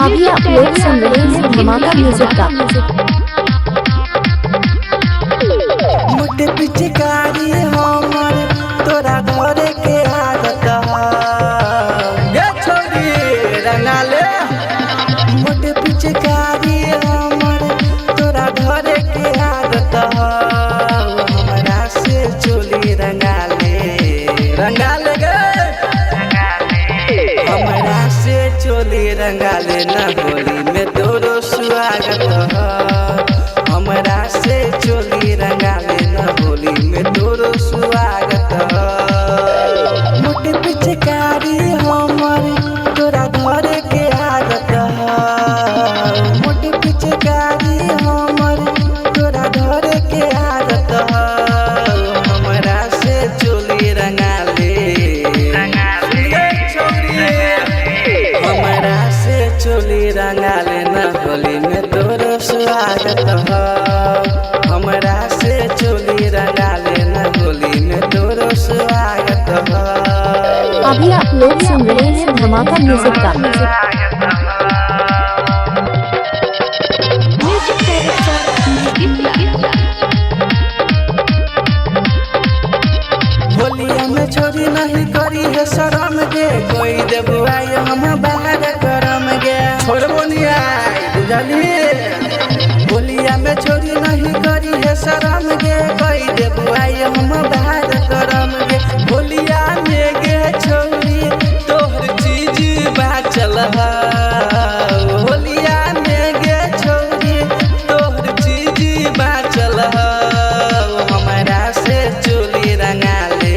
अभी आप लोग सुन रहे हैं धमाका म्यूजिक का। मोटे पिचकारी हमर तोरा घरे के आदत ये छोड़ी रंगाले। मोटे पिचकारी हमर तोरा घरे के आदत हमरा से चोली रंगाले रंगाले गे हमरा से चोली रंगाले ना होली में तोरो स्वागत हमरा से चोली रंगाले ना होली में तोरो स्वागत। मोटे पिचकारी हमर तोरा घरे के आदत मोटे पिचकारी हमर तोरा घरे के आदत हमरा से चोली रंगाले हमरा से चोली रंगाले ना होली में तोरो स्वागत हमरा से चोली रंगाले ना होली में तोरो स्वागत। अभी आप लोग सुन रहे हैं धमाका म्यूजिक का। होलिया में छोरी नहीं करी है शरम गे कोई देबू आई हम बाहर करम गे छोड़बो नहीं आई बुझली। होलिया में छोरी नहीं करी है शरम गे कोई देबू आई हम बाहर करम गे। होलिया में गे छोरी तोहर चीज बाचल है होलिया में गे छोरी तोहर चीज बाचल है हमरा से चोली रंगाले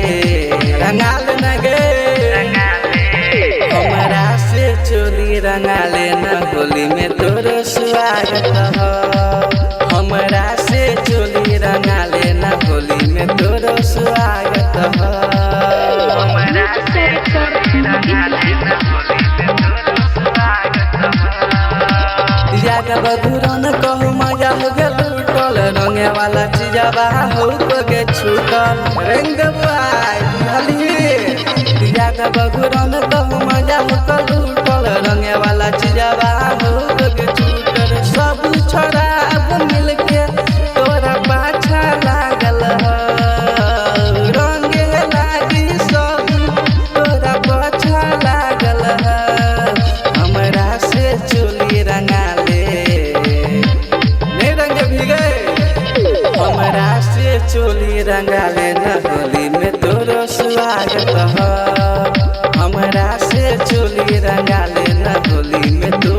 रंगाले न गे हमरा से चोली रंगाले न होली में तोरो स्वागत हमरा से चोली रंगाले न होली में तोरो स्वागत हमरा से चोली रंगाले न होली में तोरो स्वागत। याद बधुरन कहू मजा हो गेल टोल रंगे वाला चीजवा हो के छूटल रंग बाई भली। याद बधुरन कहू मजा हो टोल रंगे वाला चीजवा हो के छूटल सब छोड़ा अब मिलके तोरा पाछा लागल रंगे लागी सब तोरा पाछा लागल हमरा से चोली रंगाले नहीं रंगे भीगे हमरा से चोली रंगाले न होली में तोरो स्वागत हमरा से चोली रंगाले न होली में तोरो